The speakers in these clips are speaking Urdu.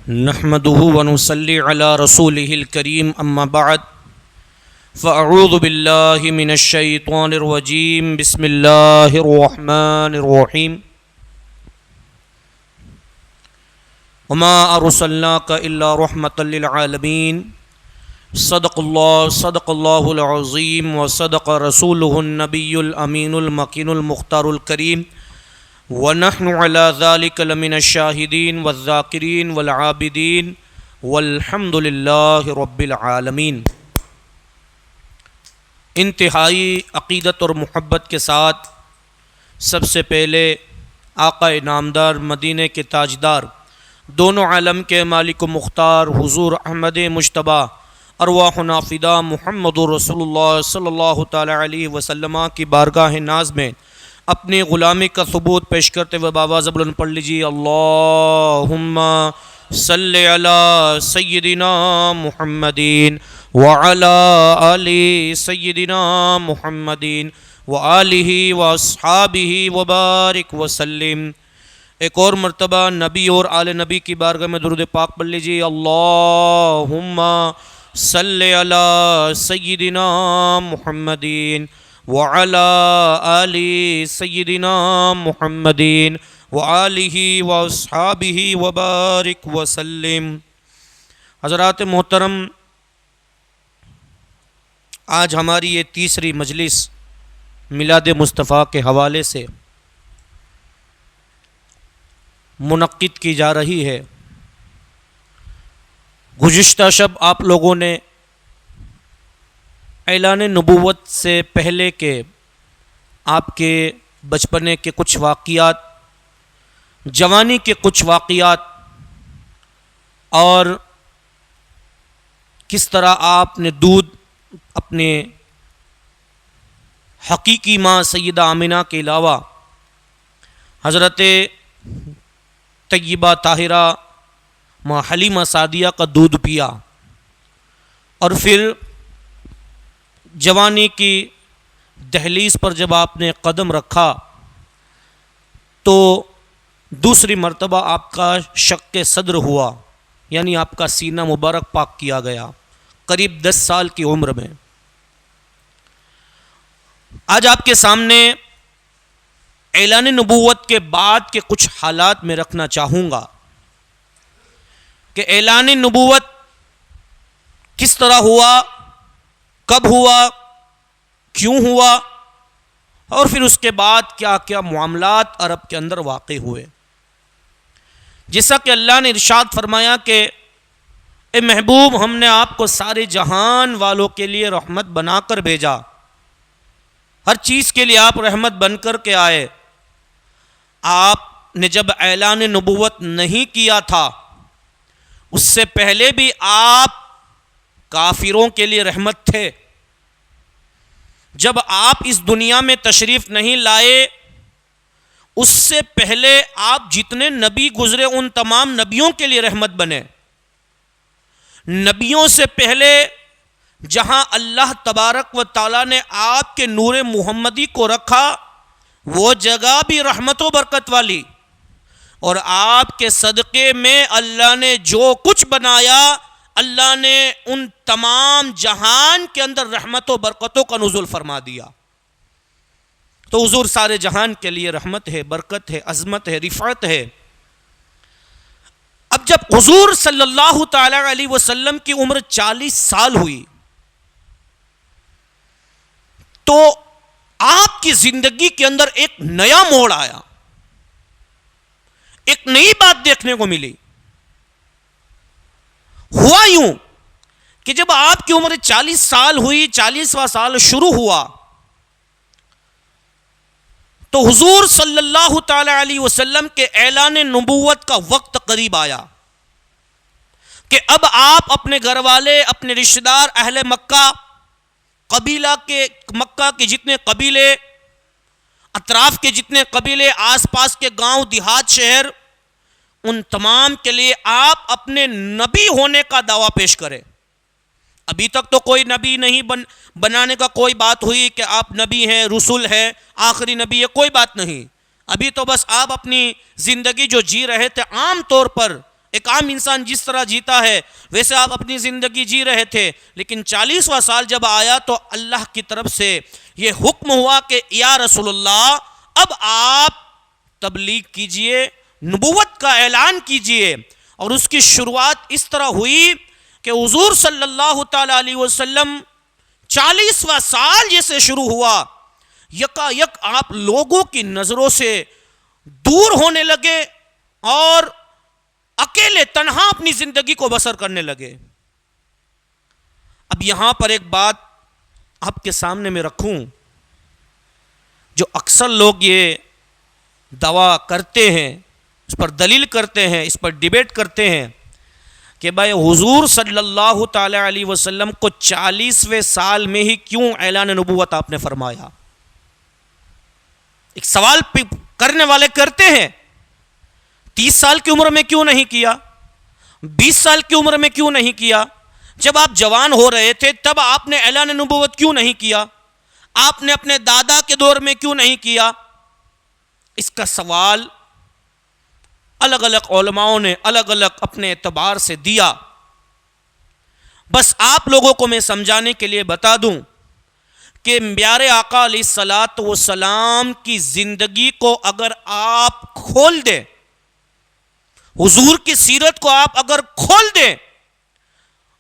نحمده ونصلي على رسوله الكريم اما بعد فاعوذ بالله من الشيطان الرجيم بسم الله الرحمن الرحيم وما ارسلناك الا رحمة للعالمين صدق الله العظيم وصدق رسوله النبي الامين المكين المختار الكريم ونحن على ذلك لمن الشاهدين والذاكرين والعابدين والحمد لله رب العالمین۔ انتہائی عقیدت اور محبت کے ساتھ سب سے پہلے آقا نامدار مدینہ کے تاجدار دونوں عالم کے مالک و مختار حضور احمد مجتبیٰ ارواحنا فدا محمد رسول اللہ صلی اللہ تعالی علیہ وسلم کی بارگاہ ناز میں اپنی غلامی کا ثبوت پیش کرتے ہوئے بآواز بلند پڑھ لیجیے اللہم صلی علی سیدنا محمدین وعلی آل سیدنا محمدین وآلہ واصحابہ وبارک وسلم۔ ایک اور مرتبہ نبی اور آل نبی کی بارگاہ میں درود پاک پڑھ لیجیے اللہم صلی علی سیدنا محمدین وعلى آل سیدنا محمدین وآلہ واصحابہ وبارک وسلم۔ حضرات محترم، آج ہماری یہ تیسری مجلس میلاد مصطفیٰ کے حوالے سے منعقد کی جا رہی ہے۔ گزشتہ شب آپ لوگوں نے اعلان نبوت سے پہلے کے آپ کے بچپنے کے کچھ واقعات، جوانی کے کچھ واقعات اور کس طرح آپ نے دودھ اپنے حقیقی ماں سیدہ آمنہ کے علاوہ حضرت طیبہ طاہرہ ماں حلیمہ سعدیہ کا دودھ پیا، اور پھر جوانی کی دہلیز پر جب آپ نے قدم رکھا تو دوسری مرتبہ آپ کا شق صدر ہوا، یعنی آپ کا سینہ مبارک پاک کیا گیا قریب 10 سال کی عمر میں۔ آج آپ کے سامنے اعلان نبوت کے بعد کے کچھ حالات میں رکھنا چاہوں گا کہ اعلان نبوت کس طرح ہوا، کب ہوا، کیوں ہوا، اور پھر اس کے بعد کیا کیا معاملات عرب کے اندر واقع ہوئے۔ جیسا کہ اللہ نے ارشاد فرمایا کہ اے محبوب، ہم نے آپ کو سارے جہان والوں کے لیے رحمت بنا کر بھیجا، ہر چیز کے لیے آپ رحمت بن کر کے آئے۔ آپ نے جب اعلان نبوت نہیں کیا تھا، اس سے پہلے بھی آپ کافروں کے لیے رحمت تھے۔ جب آپ اس دنیا میں تشریف نہیں لائے، اس سے پہلے آپ جتنے نبی گزرے ان تمام نبیوں کے لیے رحمت بنے۔ نبیوں سے پہلے جہاں اللہ تبارک و تعالیٰ نے آپ کے نور محمدی کو رکھا، وہ جگہ بھی رحمت و برکت والی، اور آپ کے صدقے میں اللہ نے جو کچھ بنایا، اللہ نے ان تمام جہان کے اندر رحمت و برکتوں کا نزول فرما دیا۔ تو حضور سارے جہان کے لیے رحمت ہے، برکت ہے، عظمت ہے، رفعت ہے۔ اب جب حضور صلی اللہ تعالی علیہ وسلم کی عمر 40 سال ہوئی تو آپ کی زندگی کے اندر ایک نیا موڑ آیا، ایک نئی بات دیکھنے کو ملی۔ ہوا یوں کہ جب آپ کی عمر 40 سال ہوئی، 40واں سال شروع ہوا، تو حضور صلی اللہ تعالی علیہ وسلم کے اعلان نبوت کا وقت قریب آیا کہ اب آپ اپنے گھر والے، اپنے رشتہ دار، اہل مکہ، قبیلہ کے مکہ کے جتنے قبیلے، اطراف کے جتنے قبیلے، آس پاس کے گاؤں، دیہات، شہر، ان تمام کے لیے آپ اپنے نبی ہونے کا دعویٰ پیش کریں۔ ابھی تک تو کوئی نبی نہیں بنانے کا کوئی بات ہوئی کہ آپ نبی ہیں، رسول ہیں، آخری نبی ہے، کوئی بات نہیں۔ ابھی تو بس آپ اپنی زندگی جو جی رہے تھے عام طور پر ایک عام انسان جس طرح جیتا ہے ویسے آپ اپنی زندگی جی رہے تھے، لیکن 40واں سال جب آیا تو اللہ کی طرف سے یہ حکم ہوا کہ یا رسول اللہ اب آپ تبلیغ کیجئے، نبوت کا اعلان کیجئے۔ اور اس کی شروعات اس طرح ہوئی کہ حضور صلی اللہ تعالی علیہ وسلم 40واں سال جیسے شروع ہوا، یکا یک آپ لوگوں کی نظروں سے دور ہونے لگے اور اکیلے تنہا اپنی زندگی کو بسر کرنے لگے۔ اب یہاں پر ایک بات آپ کے سامنے میں رکھوں، جو اکثر لوگ یہ دعویٰ کرتے ہیں، اس پر دلیل کرتے ہیں، اس پر ڈیبیٹ کرتے ہیں کہ بھائی حضور صلی اللہ تعالی علیہ وسلم کو 40ویں سال میں ہی کیوں اعلان نبوت آپ نے فرمایا؟ ایک سوال کرنے والے کرتے ہیں، 30 سال کی عمر میں کیوں نہیں کیا؟ 20 سال کی عمر میں کیوں نہیں کیا؟ جب آپ جوان ہو رہے تھے تب آپ نے اعلان نبوت کیوں نہیں کیا؟ آپ نے اپنے دادا کے دور میں کیوں نہیں کیا؟ اس کا سوال الگ الگ علماؤں نے الگ الگ اپنے اعتبار سے دیا۔ بس آپ لوگوں کو میں سمجھانے کے لیے بتا دوں کہ پیارے آقا علیہ الصلوۃ والسلام کی زندگی کو اگر آپ کھول دیں، حضور کی سیرت کو آپ اگر کھول دیں،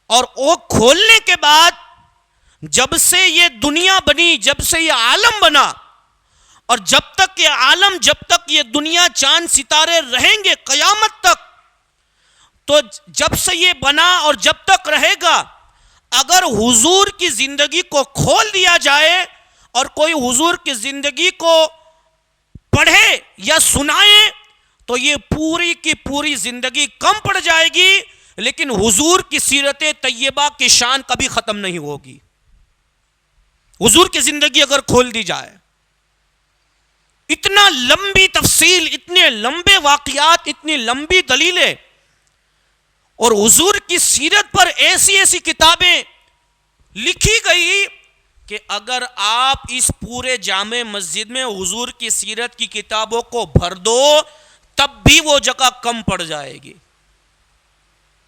اور وہ کھولنے کے بعد جب سے یہ دنیا بنی، جب سے یہ عالم بنا، اور جب تک یہ عالم، جب تک یہ دنیا چاند ستارے رہیں گے قیامت تک، تو جب سے یہ بنا اور جب تک رہے گا، اگر حضور کی زندگی کو کھول دیا جائے اور کوئی حضور کی زندگی کو پڑھے یا سنائے تو یہ پوری کی پوری زندگی کم پڑ جائے گی، لیکن حضور کی سیرت طیبہ کی شان کبھی ختم نہیں ہوگی۔ حضور کی زندگی اگر کھول دی جائے، اتنا لمبی تفصیل، اتنے لمبے واقعات، اتنی لمبی دلیلیں، اور حضور کی سیرت پر ایسی ایسی کتابیں لکھی گئی کہ اگر آپ اس پورے جامع مسجد میں حضور کی سیرت کی کتابوں کو بھر دو تب بھی وہ جگہ کم پڑ جائے گی۔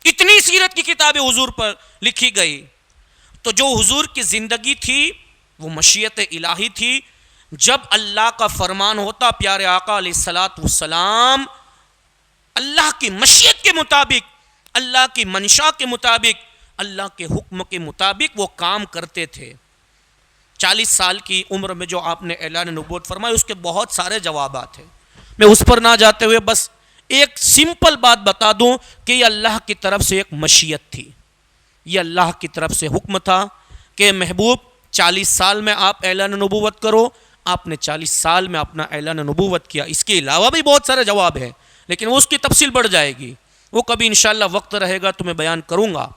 اتنی سیرت کی کتابیں حضور پر لکھی گئی۔ تو جو حضور کی زندگی تھی وہ مشیت الہی تھی۔ جب اللہ کا فرمان ہوتا پیارے آقا علیہ الصلوۃ والسلام اللہ کی مشیت کے مطابق، اللہ کی منشا کے مطابق، اللہ کے حکم کے مطابق وہ کام کرتے تھے۔ 40 سال کی عمر میں جو آپ نے اعلان نبوت فرمایا، اس کے بہت سارے جوابات ہیں، میں اس پر نہ جاتے ہوئے بس ایک سمپل بات بتا دوں کہ یہ اللہ کی طرف سے ایک مشیت تھی، یہ اللہ کی طرف سے حکم تھا کہ محبوب 40 سال میں آپ اعلان نبوت کرو۔ آپ نے 40 سال میں اپنا اعلان نبوت کیا۔ اس کے علاوہ بھی بہت سارے جواب ہیں، لیکن اس کی تفصیل بڑھ جائے گی، وہ کبھی انشاءاللہ وقت رہے گا تو میں بیان کروں گا۔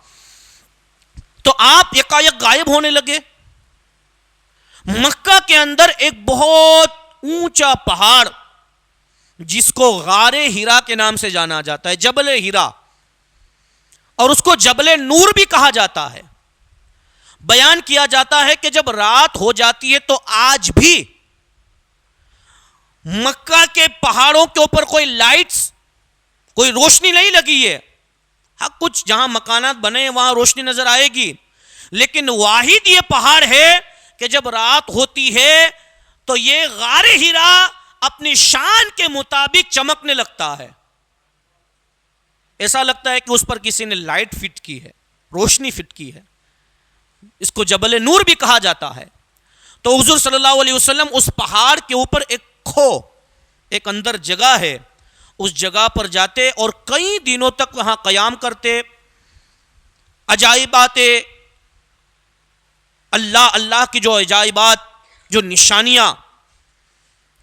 تو آپ یکایک غائب ہونے لگے۔ مکہ کے اندر ایک بہت اونچا پہاڑ جس کو غار ہیرا کے نام سے جانا جاتا ہے، جبل ہیرا، اور اس کو جبل نور بھی کہا جاتا ہے۔ بیان کیا جاتا ہے کہ جب رات ہو جاتی ہے تو آج بھی مکہ کے پہاڑوں کے اوپر کوئی لائٹس، کوئی روشنی نہیں لگی ہے۔ ہاں کچھ جہاں مکانات بنے وہاں روشنی نظر آئے گی، لیکن واحد یہ پہاڑ ہے کہ جب رات ہوتی ہے تو یہ غار ہیرا اپنی شان کے مطابق چمکنے لگتا ہے۔ ایسا لگتا ہے کہ اس پر کسی نے لائٹ فٹ کی ہے، روشنی فٹ کی ہے۔ اس کو جبل نور بھی کہا جاتا ہے۔ تو حضور صلی اللہ علیہ وسلم اس پہاڑ کے اوپر ایک کھو، ایک اندر جگہ ہے، اس جگہ پر جاتے اور کئی دنوں تک وہاں قیام کرتے، عجائبات اللہ کی جو عجائبات، جو نشانیاں،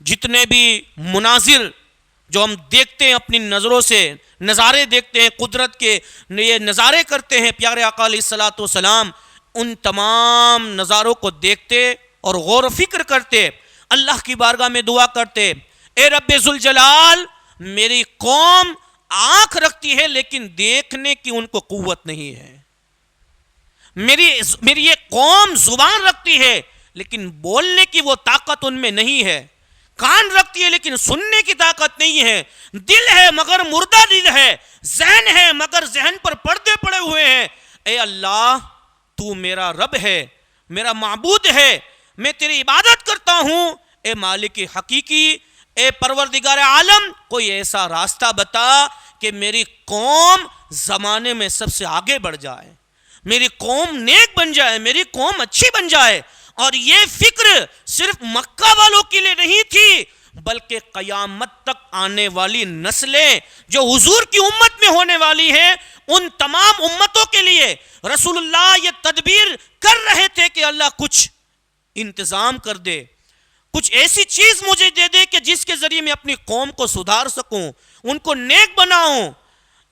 جتنے بھی مناظر جو ہم دیکھتے ہیں اپنی نظروں سے، نظارے دیکھتے ہیں قدرت کے، یہ نظارے کرتے ہیں پیارے آقا علیہ الصلوۃ والسلام، ان تمام نظاروں کو دیکھتے اور غور و فکر کرتے، اللہ کی بارگاہ میں دعا کرتے، اے رب ذوالجلال میری قوم آنکھ رکھتی ہے لیکن دیکھنے کی ان کو قوت نہیں ہے، میری یہ قوم زبان رکھتی ہے لیکن بولنے کی وہ طاقت ان میں نہیں ہے، کان رکھتی ہے لیکن سننے کی طاقت نہیں ہے، دل ہے مگر مردہ دل ہے، ذہن ہے مگر ذہن پر پردے پڑے ہوئے ہیں۔ اے اللہ تو میرا رب ہے، میرا معبود ہے، میں تیری عبادت کرتا ہوں۔ اے مالک حقیقی، اے پروردگار عالم، کوئی ایسا راستہ بتا کہ میری قوم زمانے میں سب سے آگے بڑھ جائے، میری قوم نیک بن جائے، میری قوم اچھی بن جائے۔ اور یہ فکر صرف مکہ والوں کے لیے نہیں تھی، بلکہ قیامت تک آنے والی نسلیں جو حضور کی امت میں ہونے والی ہیں، ان تمام امتوں کے لیے رسول اللہ یہ تدبیر کر رہے تھے کہ اللہ کچھ انتظام کر دے، کچھ ایسی چیز مجھے دے دے کہ جس کے ذریعے میں اپنی قوم کو سدھار سکوں، ان کو نیک بناؤں۔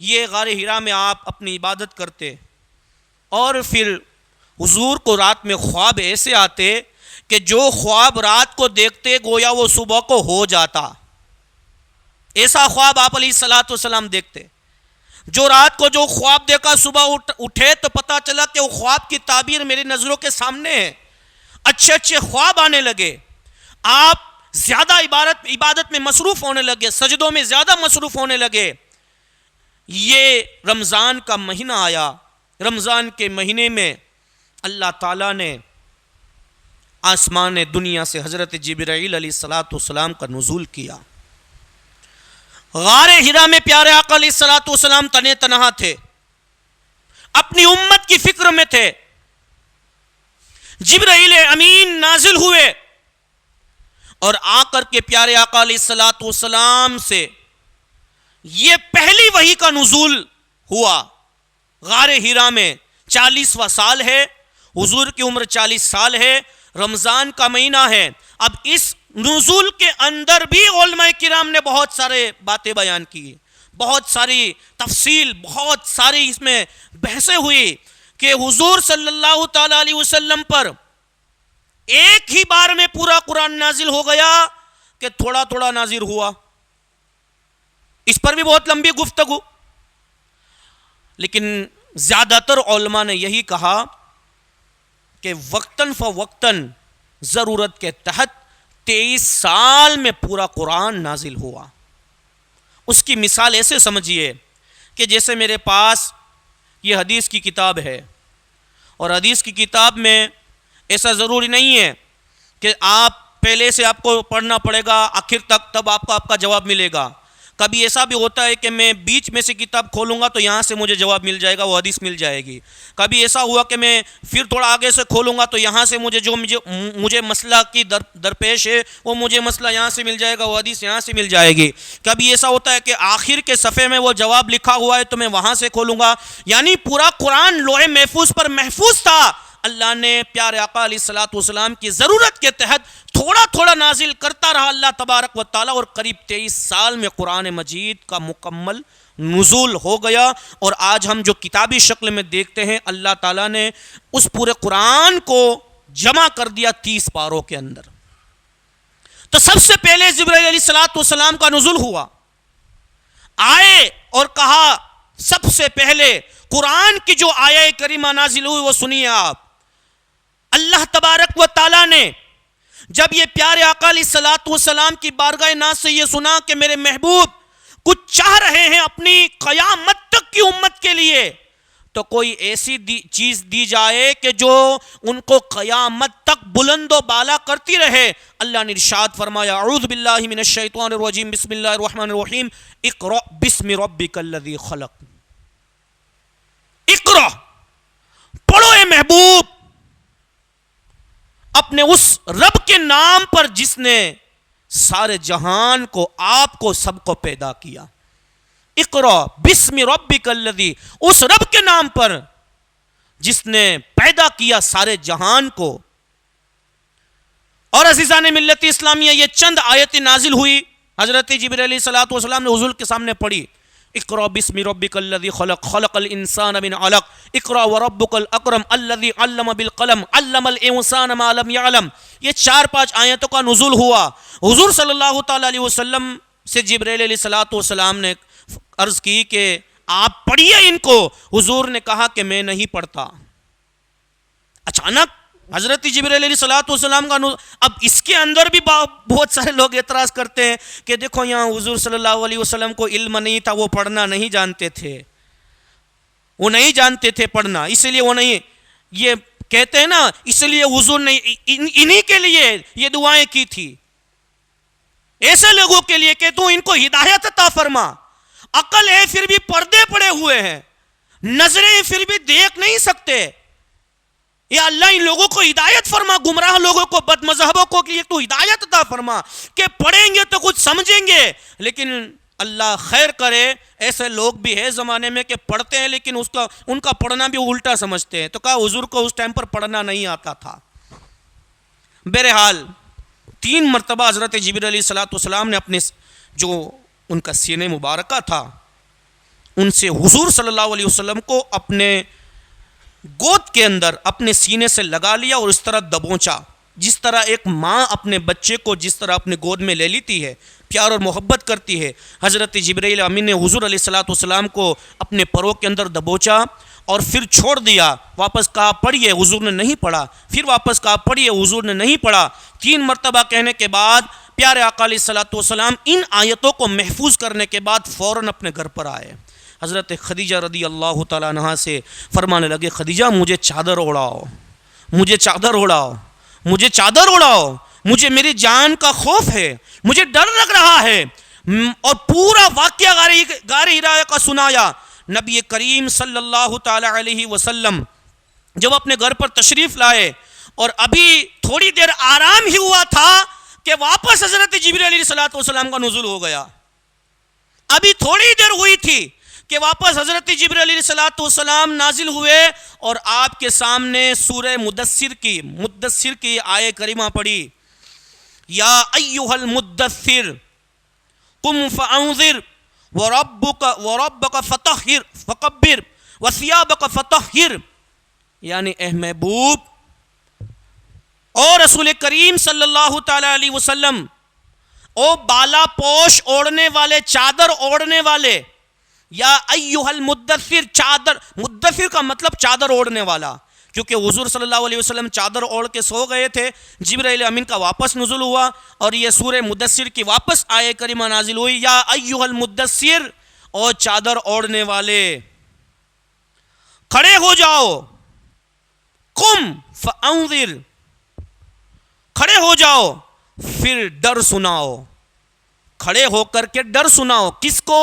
یہ غار حرا میں آپ اپنی عبادت کرتے، اور پھر حضور کو رات میں خواب ایسے آتے کہ جو خواب رات کو دیکھتے گویا وہ صبح کو ہو جاتا۔ ایسا خواب آپ علیہ الصلوۃ والسلام دیکھتے، جو رات کو جو خواب دیکھا صبح اٹھے تو پتا چلا کہ وہ خواب کی تعبیر میری نظروں کے سامنے ہے۔ اچھے اچھے خواب آنے لگے، آپ زیادہ عبادت میں مصروف ہونے لگے، سجدوں میں زیادہ مصروف ہونے لگے۔ یہ رمضان کا مہینہ آیا، رمضان کے مہینے میں اللہ تعالیٰ نے آسمان دنیا سے حضرت جبرائیل علیہ الصلوۃ والسلام کا نزول کیا۔ غار حرا میں پیارے آقا علیہ الصلوۃ والسلام تنے تنہا تھے، اپنی امت کی فکر میں تھے۔ جبرائیل امین نازل ہوئے اور آ کر کے پیارے آقا علیہ الصلوۃ والسلام سے یہ پہلی وحی کا نزول ہوا۔ غار حرا میں 40واں سال ہے، حضور کی عمر 40 سال ہے، رمضان کا مہینہ ہے۔ اب اس نزول کے اندر بھی علماء کرام نے بہت سارے باتیں بیان کی، بہت ساری تفصیل، بہت ساری اس میں بحثیں ہوئی کہ حضور صلی اللہ تعالی علیہ وسلم پر ایک ہی بار میں پورا قرآن نازل ہو گیا کہ تھوڑا تھوڑا نازل ہوا۔ اس پر بھی بہت لمبی گفتگو، لیکن زیادہ تر علماء نے یہی کہا کہ وقتاً فوقتاً ضرورت کے تحت 23 سال میں پورا قرآن نازل ہوا۔ اس کی مثال ایسے سمجھیے کہ جیسے میرے پاس یہ حدیث کی کتاب ہے، اور حدیث کی کتاب میں ایسا ضروری نہیں ہے کہ آپ پہلے سے آپ کو پڑھنا پڑے گا آخر تک تب آپ کا جواب ملے گا۔ کبھی ایسا بھی ہوتا ہے کہ میں بیچ میں سے کتاب کھولوں گا تو یہاں سے مجھے جواب مل جائے گا، وہ حدیث مل جائے گی۔ کبھی ایسا ہوا کہ میں پھر تھوڑا آگے سے کھولوں گا تو یہاں سے مجھے مسئلہ کی درپیش ہے وہ مجھے مسئلہ یہاں سے مل جائے گا، وہ حدیث یہاں سے مل جائے گی۔ کبھی ایسا ہوتا ہے کہ آخر کے صفحے میں وہ جواب لکھا ہوا ہے تو میں وہاں سے کھولوں گا۔ یعنی پورا قرآن لوح محفوظ پر محفوظ تھا۔ اللہ نے پیارے آقا علیہ الصلوۃ والسلام کی ضرورت کے تحت تھوڑا تھوڑا نازل کرتا رہا اللہ تبارک و تعالی، اور قریب 23 سال میں قرآن مجید کا مکمل نزول ہو گیا۔ اور آج ہم جو کتابی شکل میں دیکھتے ہیں، اللہ تعالیٰ نے اس پورے قرآن کو جمع کر دیا 30 پاروں کے اندر۔ تو سب سے پہلے جبرائیل علیہ الصلوۃ والسلام کا نزول ہوا، آئے اور کہا سب سے پہلے قرآن کی جو آیہ کریمہ نازل ہوئی وہ سنیے آپ۔ اللہ تبارک و تعالیٰ نے جب یہ پیارے آقا علیہ الصلوۃ والسلام کی بارگاہ ناز سے یہ سنا کہ میرے محبوب کچھ چاہ رہے ہیں اپنی قیامت تک کی امت کے لیے، تو کوئی ایسی چیز دی جائے کہ جو ان کو قیامت تک بلند و بالا کرتی رہے۔ اللہ نے ارشاد فرمایا، اعوذ باللہ من الشیطان الرجیم، بسم اللہ الرحمن الرحیم، اقرأ بسم ربک الذی خلق۔ اقرأ، پڑھو اے محبوب اپنے اس رب کے نام پر جس نے سارے جہان کو، آپ کو، سب کو پیدا کیا۔ اقرأ بسم ربک الذی، اس رب کے نام پر جس نے پیدا کیا سارے جہان کو۔ اور عزیزان ملت اسلامیہ، یہ چند آیتیں نازل ہوئی، حضرت جبرائیل علیہ الصلوۃ والسلام نے حضور کے سامنے پڑھی۔ اقرأ بسم ربک الذی خلق، خلق الانسان من علق، اقرأ وربک الاکرم الذی علم بالقلم، علم الانسان ما لم يعلم۔ یہ 4-5 آیتوں کا نزول ہوا۔ حضور صلی اللہ تعالی علیہ وسلم سے جبرائیل علیہ الصلوۃ والسلام نے عرض کی کہ آپ پڑھیے ان کو۔ حضور نے کہا کہ میں نہیں پڑھتا۔ اچانک حضرت جبرائیل علیہ الصلوۃ والسلام کا اب اس کے اندر بھی بہت سارے لوگ اعتراض کرتے ہیں کہ دیکھو یہاں حضور صلی اللہ علیہ وسلم کو علم نہیں تھا، وہ پڑھنا نہیں جانتے تھے، وہ نہیں جانتے تھے پڑھنا، اس لیے وہ نہیں، یہ کہتے ہیں نا اس لیے حضور نے انہی کے لیے یہ دعائیں کی تھی، ایسے لوگوں کے لیے کہ تو ان کو ہدایت عطا فرما، عقل ہے پھر بھی پردے پڑے ہوئے ہیں، نظریں پھر بھی دیکھ نہیں سکتے، یا اللہ ان لوگوں کو ہدایت فرما، گمراہ لوگوں کو، بد مذہبوں کو کہ تو ہدایت عطا فرما کہ پڑھیں گے تو کچھ سمجھیں گے۔ لیکن اللہ خیر کرے، ایسے لوگ بھی ہے زمانے میں کہ پڑھتے ہیں لیکن ان کا پڑھنا بھی الٹا سمجھتے ہیں، تو کہا حضور کو اس ٹائم پر پڑھنا نہیں آتا تھا۔ بہرحال 3 مرتبہ حضرت جبرائیل علیہ الصلوۃ والسلام نے اپنے جو ان کا سینہ مبارکہ تھا ان سے حضور صلی اللہ علیہ وسلم کو اپنے گود کے اندر اپنے سینے سے لگا لیا اور اس طرح دبوچا، جس طرح ایک ماں اپنے بچے کو جس طرح اپنے گود میں لے لیتی ہے، پیار اور محبت کرتی ہے، حضرت جبرائیل امین نے حضور علیہ الصلوۃ والسلام کو اپنے پروں کے اندر دبوچا اور پھر چھوڑ دیا، واپس کہا پڑھیے، حضور نے نہیں پڑھا، پھر واپس کہا پڑھیے، حضور نے نہیں پڑھا۔ 3 مرتبہ کہنے کے بعد پیارے آقا علیہ الصلوۃ والسلام ان آیتوں کو محفوظ کرنے کے بعد فوراً اپنے گھر پر آئے۔ حضرت خدیجہ رضی اللہ تعالیٰ عنہا سے فرمانے لگے، خدیجہ مجھے چادر اوڑھاؤ، مجھے چادر اوڑھاؤ، مجھے چادر اوڑھاؤ، مجھے میری جان کا خوف ہے، مجھے ڈر لگ رہا ہے، اور پورا واقعہ غار حرا کا سنایا۔ نبی کریم صلی اللہ تعالیٰ علیہ وسلم جب اپنے گھر پر تشریف لائے اور ابھی تھوڑی دیر آرام ہی ہوا تھا کہ واپس حضرت جبرائیل علیہ الصلوۃ والسلام کا نزول ہو گیا، ابھی تھوڑی دیر ہوئی تھی کہ واپس حضرت جبرائیل علیہ الصلوۃ والسلام نازل ہوئے اور آپ کے سامنے سورہ مدثر کی آیہ کریمہ پڑھی، یا ایھا المدثر قم فانذر وربک فکبر وثیابک فطہر، یعنی اے محبوب اور رسول کریم صلی اللہ تعالی علیہ وسلم، او بالا پوش اوڑھنے والے، چادر اوڑھنے والے، یا ایھا المدثر، چادر، مدثر کا مطلب چادر اوڑھنے والا، کیونکہ حضور صلی اللہ علیہ وسلم چادر اوڑھ کے سو گئے تھے، جبرائیل امین کا واپس نزول ہوا اور یہ سورہ مدثر کی واپس آیہ کریمہ نازل ہوئی، یا ایھا المدثر، او چادر اوڑھنے والے کھڑے ہو جاؤ، قم فانذر، کھڑے ہو جاؤ پھر ڈر سناؤ، کھڑے ہو کر کے ڈر سناؤ، کس کو؟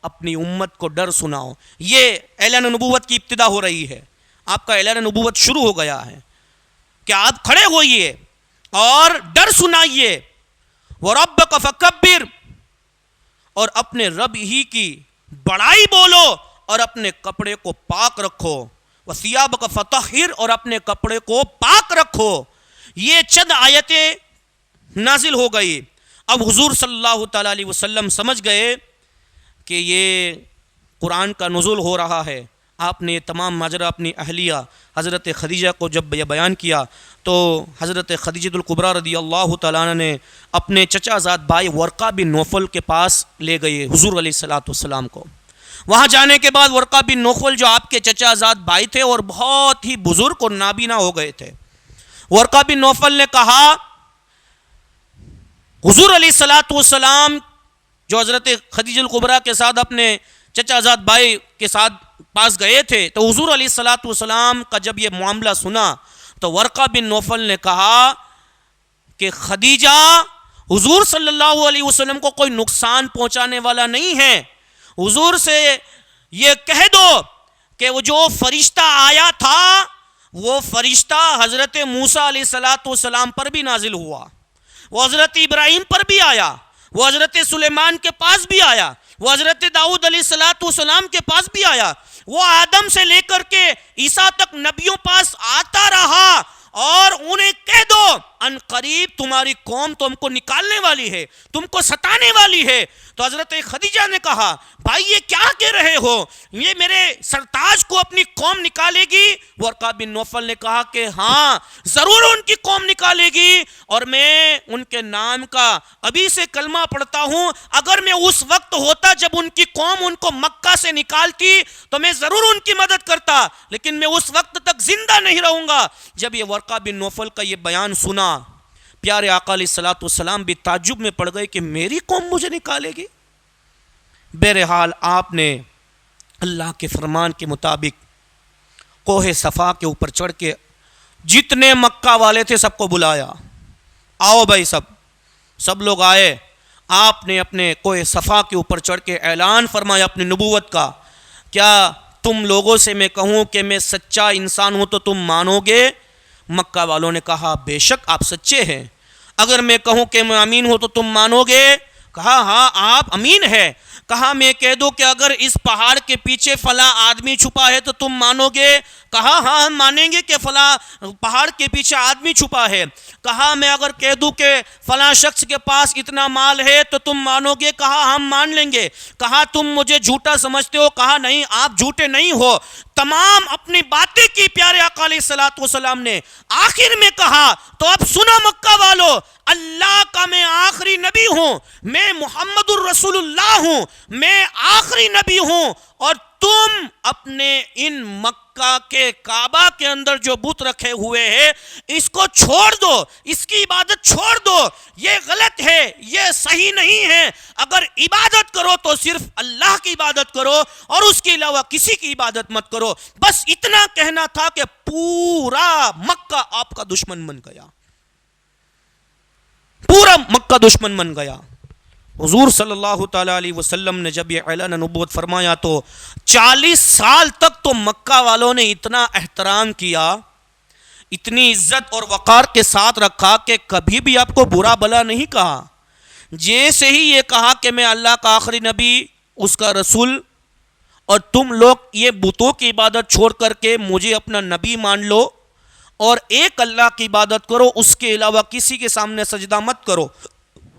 اپنی امت کو ڈر سناؤ۔ یہ اعلان نبوت کی ابتدا ہو رہی ہے، آپ کا اعلان نبوت شروع ہو گیا ہے کہ آپ کھڑے ہوئیے اور ڈر سنائیے، وَرَبَّكَ فَكَبِّرْ، اور اپنے رب ہی کی بڑائی بولو اور اپنے کپڑے کو پاک رکھو، وَثِيَابَكَ فَطَهِّرْ، اور اپنے کپڑے کو پاک رکھو۔ یہ چند آیتیں نازل ہو گئی۔ اب حضور صلی اللہ تعالیٰ علیہ وسلم سمجھ گئے کہ یہ قرآن کا نزول ہو رہا ہے۔ آپ نے یہ تمام ماجرا اپنی اہلیہ حضرت خدیجہ کو جب یہ بیان کیا تو حضرت خدیجہ الکبریٰ رضی اللہ تعالیٰ عنہ نے اپنے چچا زاد بھائی ورقہ بن نوفل کے پاس لے گئے حضور علیہ الصلوۃ والسلام کو۔ وہاں جانے کے بعد ورقہ بن نوفل جو آپ کے چچا زاد بھائی تھے اور بہت ہی بزرگ اور نابینا ہو گئے تھے، ورقہ بن نوفل نے کہا، حضور علیہ الصلوۃ والسلام جو حضرت خدیجہ الکبریٰ کے ساتھ اپنے چچا زاد بھائی کے ساتھ پاس گئے تھے، تو حضور علیہ الصلوۃ والسلام کا جب یہ معاملہ سنا تو ورقہ بن نوفل نے کہا کہ خدیجہ حضور صلی اللہ علیہ وسلم کو کوئی نقصان پہنچانے والا نہیں ہے، حضور سے یہ کہہ دو کہ وہ جو فرشتہ آیا تھا وہ فرشتہ حضرت موسیٰ علیہ الصلوۃ والسلام پر بھی نازل ہوا، وہ حضرت ابراہیم پر بھی آیا، وہ حضرت سلیمان کے پاس بھی آیا، وہ حضرت داؤد علیہ الصلوۃ والسلام کے پاس بھی آیا، وہ آدم سے لے کر کے عیسیٰ تک نبیوں پاس آتا رہا، اور انہیں کہہ دو ان قریب تمہاری قوم تم کو نکالنے والی ہے، تم کو ستانے والی ہے۔ تو حضرت خدیجہ نے کہا بھائی یہ کیا کہہ رہے ہو، یہ میرے سرتاج کو اپنی قوم نکالے گی؟ ورقہ بن نوفل نے کہا کہ ہاں ضرور ان کی قوم نکالے گی، اور میں ان کے نام کا ابھی سے کلمہ پڑھتا ہوں، اگر میں اس وقت ہوتا جب ان کی قوم ان کو مکہ سے نکالتی تو میں ضرور ان کی مدد کرتا، لیکن میں اس وقت تک زندہ نہیں رہوں گا۔ جب یہ ورقہ بن نوفل کا یہ بیان سنا، پیارے آقا علیہ الصلوۃ والسلام بھی تعجب میں پڑ گئے کہ میری قوم مجھے نکالے گی۔ بہرحال آپ نے اللہ کے فرمان کے مطابق کوہ صفا کے اوپر چڑھ کے جتنے مکہ والے تھے سب کو بلایا، آؤ بھائی سب لوگ آئے۔ آپ نے اپنے کوہ صفا کے اوپر چڑھ کے اعلان فرمایا اپنی نبوت کا، کیا تم لوگوں سے میں کہوں کہ میں سچا انسان ہوں تو تم مانو گے؟ مکہ والوں نے کہا بے شک آپ سچے ہیں۔ اگر میں کہوں کہ میں امین ہوں تو تم مانو گے؟ کہا ہاں آپ امین ہے۔ کہا میں کہہ دوں کہ اگر اس پہاڑ کے پیچھے فلاں آدمی چھپا ہے تو تم مانو گے؟ کہا ہاں ہم مانیں گے کہ فلاں پہاڑ کے پیچھے آدمی چھپا ہے۔ کہا میں اگر کہہ دوں کہ فلاں شخص کے پاس اتنا مال ہے تو تم مانو گے؟ کہا ہم مان لیں گے۔ کہا تم مجھے جھوٹا سمجھتے ہو؟ کہا نہیں آپ جھوٹے نہیں ہو۔ تمام اپنی باتیں کی پیارے آقا علیہ الصلوۃ والسلام نے۔ آخر میں کہا تو اب سنا مکہ والو، اللہ کا میں آخری نبی ہوں، میں محمد الرسول اللہ ہوں، میں آخری نبی ہوں، اور تم اپنے ان مکہ کے کعبہ کے اندر جو بت رکھے ہوئے ہیں اس کو چھوڑ دو، اس کی عبادت چھوڑ دو، یہ غلط ہے، یہ صحیح نہیں ہے۔ اگر عبادت کرو تو صرف اللہ کی عبادت کرو اور اس کے علاوہ کسی کی عبادت مت کرو۔ بس اتنا کہنا تھا کہ پورا مکہ آپ کا دشمن بن گیا، پورا مکہ دشمن بن گیا۔ حضور صلی اللہ تعالیٰ علیہ وسلم نے جب یہ اعلان نبوت فرمایا تو 40 سال تک تو مکہ والوں نے اتنا احترام کیا، اتنی عزت اور وقار کے ساتھ رکھا کہ کبھی بھی آپ کو برا بلا نہیں کہا۔ جیسے ہی یہ کہا کہ میں اللہ کا آخری نبی، اس کا رسول، اور تم لوگ یہ بتوں کی عبادت چھوڑ کر کے مجھے اپنا نبی مان لو اور ایک اللہ کی عبادت کرو، اس کے علاوہ کسی کے سامنے سجدہ مت کرو،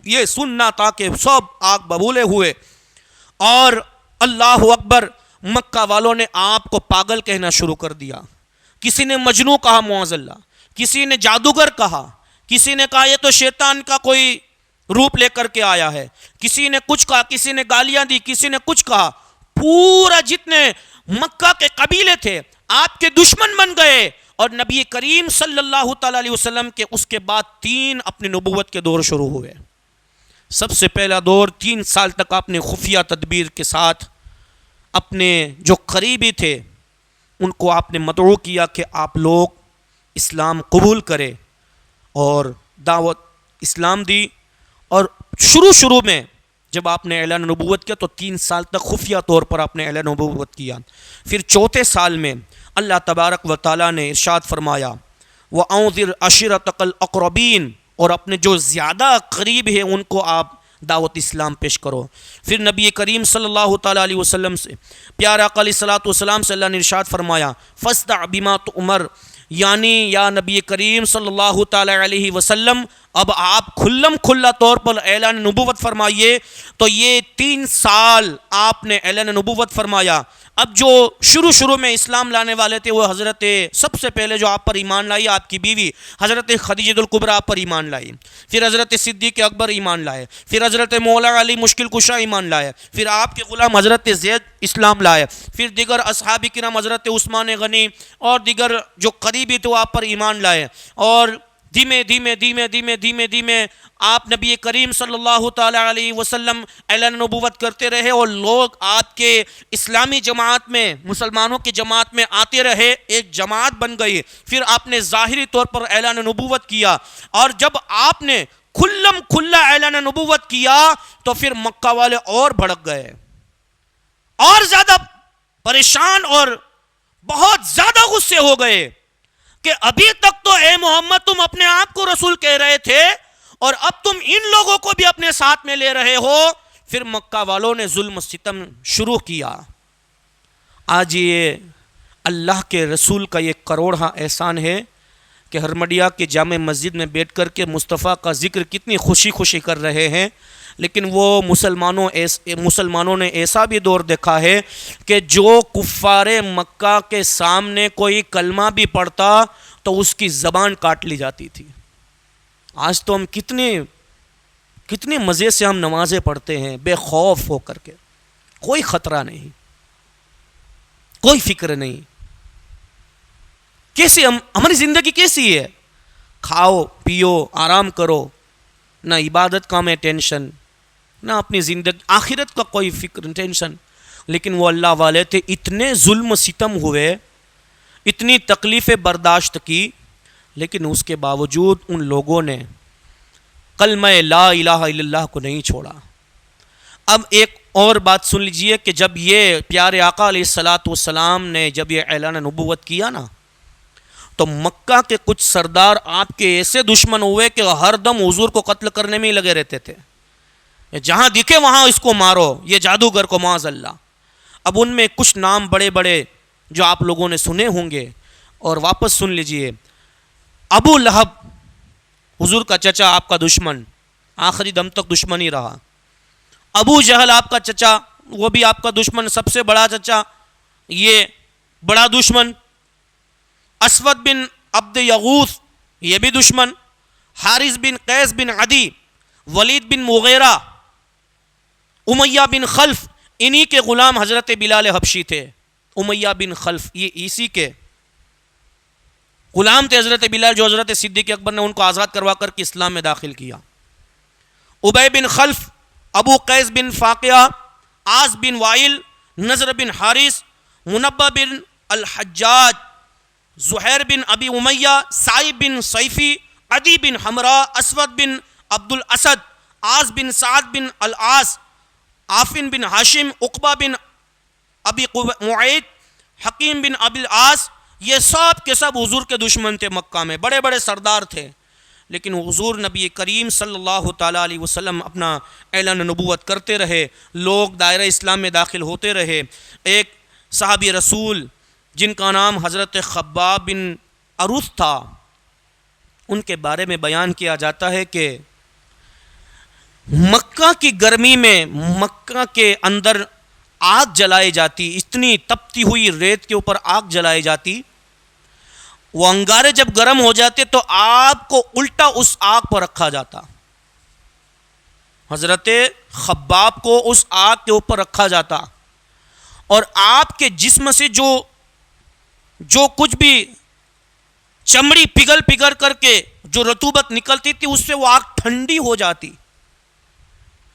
یہ سننا تھا کہ سب آگ ببولے ہوئے۔ اور اللہ اکبر، مکہ والوں نے آپ کو پاگل کہنا شروع کر دیا۔ کسی نے مجنوں کہا معاذ اللہ، کسی نے جادوگر کہا، کسی نے کہا یہ تو شیطان کا کوئی روپ لے کر کے آیا ہے، کسی نے کچھ کہا، کسی نے گالیاں دی، کسی نے کچھ کہا۔ پورا جتنے مکہ کے قبیلے تھے آپ کے دشمن بن گئے، اور نبی کریم صلی اللہ تعالیٰ علیہ وسلم کے اس کے بعد 3 اپنی نبوت کے دور شروع ہوئے۔ سب سے پہلا دور 3 سال تک آپ نے خفیہ تدبیر کے ساتھ اپنے جو قریبی تھے ان کو آپ نے مدعو کیا کہ آپ لوگ اسلام قبول کرے، اور دعوت اسلام دی۔ اور شروع میں جب آپ نے اعلان نبوت کیا تو 3 سال تک خفیہ طور پر آپ نے اعلان نبوت کیا۔ پھر 4تھے سال میں اللہ تبارک و تعالیٰ نے ارشاد فرمایا وَأَنذِرْ عَشِيرَتَكَ الْأَقْرَبِينَ، اور اپنے جو زیادہ قریب ہیں ان کو آپ دعوت اسلام پیش کرو۔ پھر نبی کریم صلی اللہ تعالیٰ علیہ وسلم سے، پیارے آقا علیہ الصلوۃ والسلام سے اللہ نے ارشاد فرمایا فَاسْدَعْ بِمَا تُؤْمَرْ، یعنی یا نبی کریم صلی اللہ تعالیٰ علیہ وسلم اب آپ کھلا طور پر اعلان نبوت فرمائیے۔ تو یہ 3 سال آپ نے اعلان نبوت فرمایا۔ اب جو شروع میں اسلام لانے والے تھے وہ حضرت، سب سے پہلے جو آپ پر ایمان لائی آپ کی بیوی حضرت خدیجہ الکبریٰ آپ پر ایمان لائی، پھر حضرت صدیق اکبر ایمان لائے، پھر حضرت مولا علی مشکل کشا ایمان لائے، پھر آپ کے غلام حضرت زید اسلام لائے، پھر دیگر اصحاب کرام حضرت عثمان غنی اور دیگر جو قریبی تھے وہ آپ پر ایمان لائے۔ اور دھیمے آپ نبی کریم صلی اللہ تعالیٰ علیہ وسلم اعلان نبوت کرتے رہے، اور لوگ آپ کے اسلامی جماعت میں، مسلمانوں کی جماعت میں آتے رہے، ایک جماعت بن گئی۔ پھر آپ نے ظاہری طور پر اعلان نبوت کیا، اور جب آپ نے کھلا اعلان نبوت کیا تو پھر مکہ والے اور بھڑک گئے، اور زیادہ پریشان اور بہت زیادہ غصے ہو گئے کہ ابھی تک تو اے محمد تم اپنے آپ کو رسول کہہ رہے تھے اور اب تم ان لوگوں کو بھی اپنے ساتھ میں لے رہے ہو۔ پھر مکہ والوں نے ظلم و ستم شروع کیا۔ آج یہ اللہ کے رسول کا یہ کروڑہ احسان ہے کہ ہرمڈیا کے جامع مسجد میں بیٹھ کر کے مصطفیٰ کا ذکر کتنی خوشی خوشی کر رہے ہیں، لیکن وہ مسلمانوں نے ایسا بھی دور دیکھا ہے کہ جو کفار مکہ کے سامنے کوئی کلمہ بھی پڑھتا تو اس کی زبان کاٹ لی جاتی تھی۔ آج تو ہم کتنے مزے سے ہم نمازیں پڑھتے ہیں، بے خوف ہو کر کے، کوئی خطرہ نہیں، کوئی فکر نہیں۔ کیسی ہماری زندگی کیسی ہے؟ کھاؤ پیو آرام کرو، نہ عبادت کا میں ٹینشن، نہ اپنی زندگی آخرت کا کوئی فکر ٹینشن۔ لیکن وہ اللہ والے تھے، اتنے ظلم و ستم ہوئے، اتنی تکلیفیں برداشت کی، لیکن اس کے باوجود ان لوگوں نے کلمہ لا الہ الا اللہ کو نہیں چھوڑا۔ اب ایک اور بات سن لیجئے کہ جب یہ پیارے آقا علیہ الصلاۃ والسلام نے جب یہ اعلان نبوت کیا نا، تو مکہ کے کچھ سردار آپ کے ایسے دشمن ہوئے کہ ہر دم حضور کو قتل کرنے میں ہی لگے رہتے تھے، جہاں دکھے وہاں اس کو مارو، یہ جادوگر کو معاذ اللہ۔ اب ان میں کچھ نام بڑے بڑے جو آپ لوگوں نے سنے ہوں گے، اور واپس سن لیجئے۔ ابو لہب، حضور کا چچا، آپ کا دشمن، آخری دم تک دشمن ہی رہا۔ ابو جہل آپ کا چچا، وہ بھی آپ کا دشمن، سب سے بڑا چچا، یہ بڑا دشمن۔ اسود بن عبد یغوث، یہ بھی دشمن۔ حارث بن قیس بن عدی، ولید بن مغیرہ، امیہ بن خلف، انہی کے غلام حضرت بلال حبشی تھے۔ امیہ بن خلف یہ اسی کے غلام تھے حضرت بلال، جو حضرت صدیق اکبر نے ان کو آزاد کروا کر کے اسلام میں داخل کیا۔ ابی بن خلف، ابو قیس بن فاقیہ، عاص بن وائل، نضر بن حارث، منبہ بن الحجاج، زہیر بن ابی امیہ، سائب بن سیفی، عدی بن حمراء، اسود بن عبد الاسد، عاص بن سعد بن العاص، عافن بن ہاشم، عقبہ بن ابی معید، حکیم بن ابی العاص، یہ سب کے سب حضور کے دشمن تھے۔ مکہ میں بڑے بڑے سردار تھے، لیکن حضور نبی کریم صلی اللہ تعالیٰ علیہ وسلم اپنا اعلان نبوت کرتے رہے، لوگ دائرہ اسلام میں داخل ہوتے رہے۔ ایک صحابی رسول جن کا نام حضرت خباب بن عروت تھا، ان کے بارے میں بیان کیا جاتا ہے کہ مکہ کی گرمی میں مکہ کے اندر آگ جلائی جاتی، اتنی تپتی ہوئی ریت کے اوپر آگ جلائی جاتی، وہ انگارے جب گرم ہو جاتے تو آپ کو الٹا اس آگ پر رکھا جاتا، حضرت خباب کو اس آگ کے اوپر رکھا جاتا، اور آپ کے جسم سے جو کچھ بھی چمڑی پگھل کر کے جو رطوبت نکلتی تھی، اس سے وہ آگ ٹھنڈی ہو جاتی۔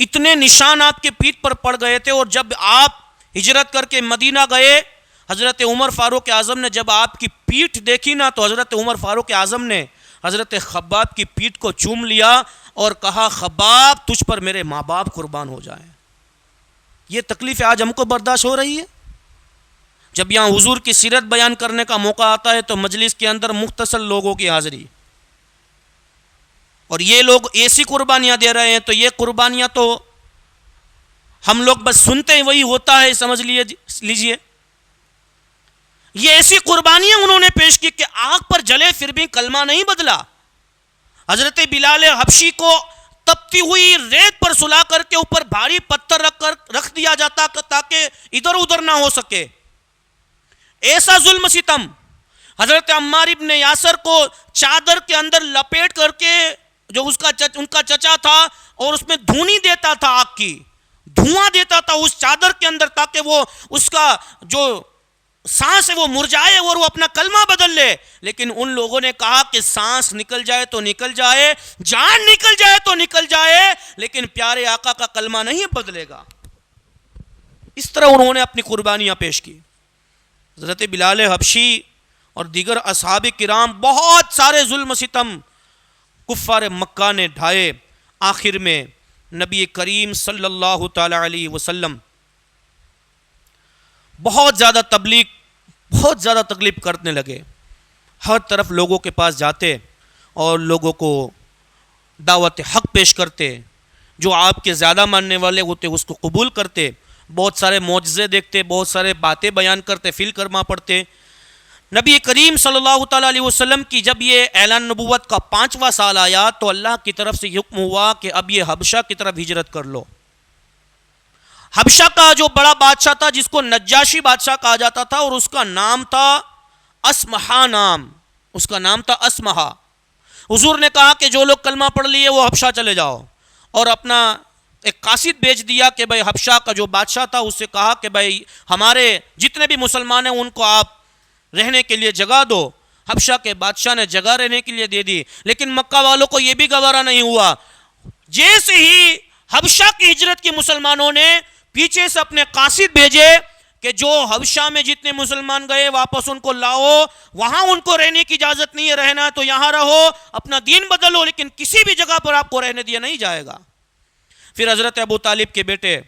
اتنے نشان آپ کے پیٹھ پر پڑ گئے تھے، اور جب آپ ہجرت کر کے مدینہ گئے، حضرت عمر فاروق اعظم نے جب آپ کی پیٹھ دیکھی نا، تو حضرت عمر فاروق اعظم نے حضرت خباب کی پیٹھ کو چوم لیا اور کہا، خباب تجھ پر میرے ماں باپ قربان ہو جائیں۔ یہ تکلیف آج ہم کو برداشت ہو رہی ہے؟ جب یہاں حضور کی سیرت بیان کرنے کا موقع آتا ہے تو مجلس کے اندر مختصر لوگوں کی حاضری، اور یہ لوگ ایسی قربانیاں دے رہے ہیں، تو یہ قربانیاں تو ہم لوگ بس سنتے ہیں وہی ہوتا ہے سمجھ لیجئے۔ یہ ایسی قربانیاں انہوں نے پیش کی کہ آگ پر جلے پھر بھی کلمہ نہیں بدلا۔ حضرت بلال حبشی کو تپتی ہوئی ریت پر سلا کر کے اوپر بھاری پتھر رکھ دیا جاتا تاکہ ادھر ادھر نہ ہو سکے، ایسا ظلم ستم۔ حضرت عمار ابن یاسر کو چادر کے اندر لپیٹ کر کے، جو ان کا چچا تھا، اور اس میں دھونی دیتا تھا، آگ کی دھواں دیتا تھا اس چادر کے اندر، تاکہ وہ اس کا جو سانس ہے وہ مرجائے اور وہ اپنا کلمہ بدل لے۔ لیکن ان لوگوں نے کہا کہ سانس نکل جائے تو نکل جائے، جان نکل جائے تو نکل جائے، لیکن پیارے آقا کا کلمہ نہیں بدلے گا۔ اس طرح انہوں نے اپنی قربانیاں پیش کی۔ حضرت بلال حبشی اور دیگر اصحاب کرام بہت سارے ظلم ستم کفار مکہ نے ڈھائے۔ آخر میں نبی کریم صلی اللہ تعالی علیہ وسلم بہت زیادہ تکلیف کرنے لگے، ہر طرف لوگوں کے پاس جاتے اور لوگوں کو دعوت حق پیش کرتے، جو آپ کے زیادہ ماننے والے ہوتے اس کو قبول کرتے، بہت سارے معجزے دیکھتے، بہت سارے باتیں بیان کرتے، فی الکلمہ پڑھتے۔ نبی کریم صلی اللہ تعالیٰ علیہ وسلم کی جب یہ اعلان نبوت کا 5واں سال آیا تو اللہ کی طرف سے حکم ہوا کہ اب یہ حبشہ کی طرف ہجرت کر لو۔ حبشہ کا جو بڑا بادشاہ تھا جس کو نجاشی بادشاہ کہا جاتا تھا، اور اس کا نام تھا اسمہا، اس کا نام تھا اسمہا۔ حضور نے کہا کہ جو لوگ کلمہ پڑھ لیے وہ حبشہ چلے جاؤ، اور اپنا ایک قاصد بھیج دیا کہ بھائی حبشہ کا جو بادشاہ تھا اس سے کہا کہ بھائی ہمارے جتنے بھی مسلمان ہیں ان کو آپ رہنے کے لیے جگہ دو۔ حبشہ کے بادشاہ نے جگہ رہنے کے لیے دے دی، لیکن مکہ والوں کو یہ بھی گوارا نہیں ہوا۔ جیسے ہی حبشہ کی ہجرت کی مسلمانوں نے پیچھے سے اپنے قاصد بھیجے کہ جو حبشہ میں جتنے مسلمان گئے واپس ان کو لاؤ، وہاں ان کو رہنے کی اجازت نہیں ہے، رہنا ہے تو یہاں رہو، اپنا دین بدلو، لیکن کسی بھی جگہ پر آپ کو رہنے دیا نہیں جائے گا۔ پھر حضرت ابو طالب کے بیٹے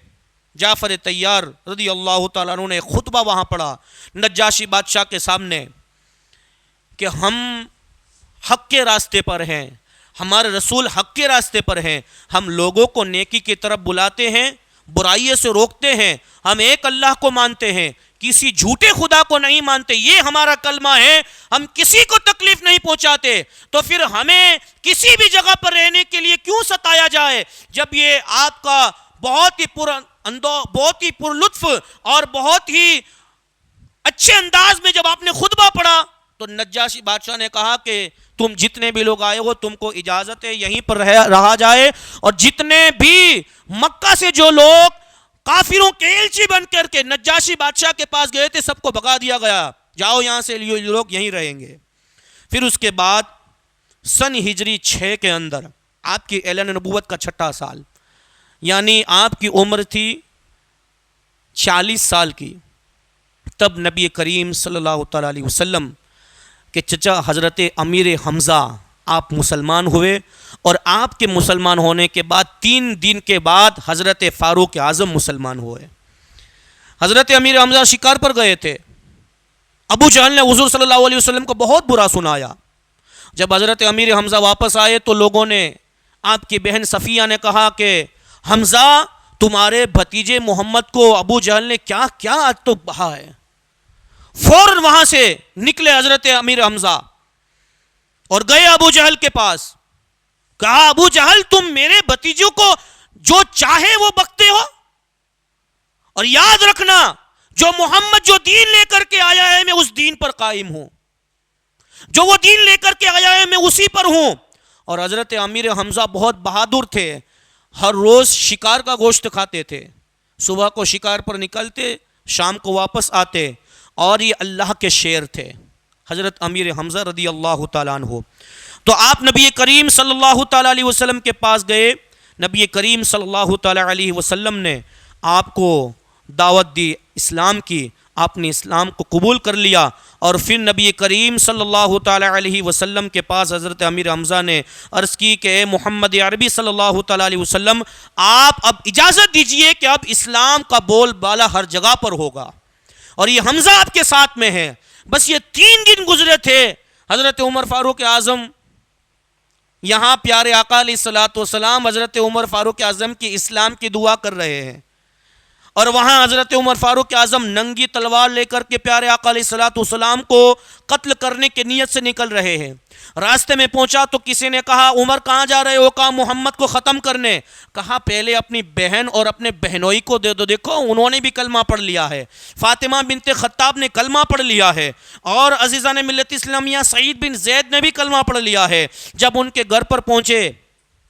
جعفر طیار رضی اللہ تعالیٰ عنہ نے خطبہ وہاں پڑھا نجاشی بادشاہ کے سامنے کہ ہم حق کے راستے پر ہیں، ہمارے رسول حق کے راستے پر ہیں، ہم لوگوں کو نیکی کی طرف بلاتے ہیں، برائیوں سے روکتے ہیں، ہم ایک اللہ کو مانتے ہیں، کسی جھوٹے خدا کو نہیں مانتے، یہ ہمارا کلمہ ہے، ہم کسی کو تکلیف نہیں پہنچاتے، تو پھر ہمیں کسی بھی جگہ پر رہنے کے لیے کیوں ستایا جائے؟ جب یہ آپ کا بہت ہی پر لطف اور بہت ہی اچھے انداز میں جب آپ نے خطبہ پڑھا تو نجاشی بادشاہ نے کہا کہ تم جتنے بھی لوگ آئے ہو تم کو اجازت ہے یہیں پر رہا جائے، اور جتنے بھی مکہ سے جو لوگ کافروں کے ایلچی بن کر کے نجاشی بادشاہ کے پاس گئے تھے سب کو بھگا دیا گیا، جاؤ یہاں سے، لوگ یہیں رہیں گے۔ پھر اس کے بعد سن ہجری 6 کے اندر آپ کی اعلان نبوت کا 6واں سال، یعنی آپ کی عمر تھی 40 سال کی، تب نبی کریم صلی اللہ تعالیٰ علیہ وسلم کے چچا حضرت امیر حمزہ آپ مسلمان ہوئے، اور آپ کے مسلمان ہونے کے بعد 3 دن کے بعد حضرت فاروق اعظم مسلمان ہوئے۔ حضرت امیر حمزہ شکار پر گئے تھے، ابو جہل نے حضور صلی اللہ علیہ وسلم کو بہت برا سنایا۔ جب حضرت امیر حمزہ واپس آئے تو لوگوں نے، آپ کی بہن صفیہ نے کہا کہ حمزہ تمہارے بھتیجے محمد کو ابو جہل نے کیا آج تو بہا ہے۔ فوراً وہاں سے نکلے حضرت امیر حمزہ اور گئے ابو جہل کے پاس، کہا ابو جہل تم میرے بھتیجوں کو جو چاہے وہ بکتے ہو، اور یاد رکھنا جو محمد جو دین لے کر کے آیا ہے میں اس دین پر قائم ہوں، جو وہ دین لے کر کے آیا ہے میں اسی پر ہوں۔ اور حضرت امیر حمزہ بہت بہادر تھے، ہر روز شکار کا گوشت کھاتے تھے، صبح کو شکار پر نکلتے، شام کو واپس آتے، اور یہ اللہ کے شیر تھے حضرت امیر حمزہ رضی اللہ تعالیٰ عنہ۔ تو آپ نبی کریم صلی اللہ تعالیٰ علیہ وسلم کے پاس گئے، نبی کریم صلی اللہ تعالیٰ علیہ وسلم نے آپ کو دعوت دی اسلام کی، آپ نے اسلام کو قبول کر لیا، اور پھر نبی کریم صلی اللہ تعالیٰ علیہ وسلم کے پاس حضرت امیر حمزہ نے عرض کی کہ اے محمد عربی صلی اللہ تعالیٰ علیہ وسلم، آپ اب اجازت دیجئے کہ اب اسلام کا بول بالا ہر جگہ پر ہوگا، اور یہ حمزہ آپ کے ساتھ میں ہے۔ بس یہ 3 دن گزرے تھے، حضرت عمر فاروق اعظم یہاں پیارے آقا علیہ الصلوۃ والسلام حضرت عمر فاروق اعظم کی اسلام کی دعا کر رہے ہیں، اور وہاں حضرت عمر فاروق اعظم ننگی تلوار لے کر کے پیارے آقا علیہ الصلوۃ والسلام کو قتل کرنے کی نیت سے نکل رہے ہیں۔ راستے میں پہنچا تو کسی نے کہا عمر کہاں جا رہے ہو؟ کہا محمد کو ختم کرنے۔ کہا پہلے اپنی بہن اور اپنے بہنوئی کو دے دو، دیکھو انہوں نے بھی کلمہ پڑھ لیا ہے، فاطمہ بنت خطاب نے کلمہ پڑھ لیا ہے، اور عزیزان ملت اسلامیہ سعید بن زید نے بھی کلمہ پڑھ لیا ہے۔ جب ان کے گھر پر پہنچے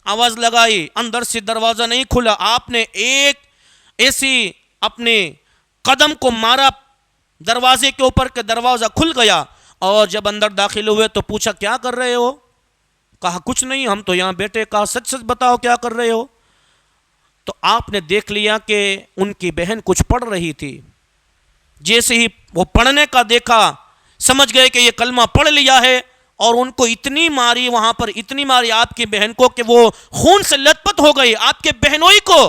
آواز لگائی، اندر سے دروازہ نہیں کھلا، آپ نے ایک ایسی اپنے قدم کو مارا دروازے کے اوپر کہ دروازہ کھل گیا، اور جب اندر داخل ہوئے تو پوچھا کیا کر رہے ہو؟ کہا کچھ نہیں، ہم تو یہاں بیٹھے۔ کہا سچ سچ بتاؤ کیا کر رہے ہو؟ تو آپ نے دیکھ لیا کہ ان کی بہن کچھ پڑھ رہی تھی، جیسے ہی وہ پڑھنے کا دیکھا سمجھ گئے کہ یہ کلمہ پڑھ لیا ہے، اور ان کو اتنی ماری وہاں پر، اتنی ماری آپ کی بہن کو کہ وہ خون سے لت پت ہو گئی۔ آپ کے بہنوئی کو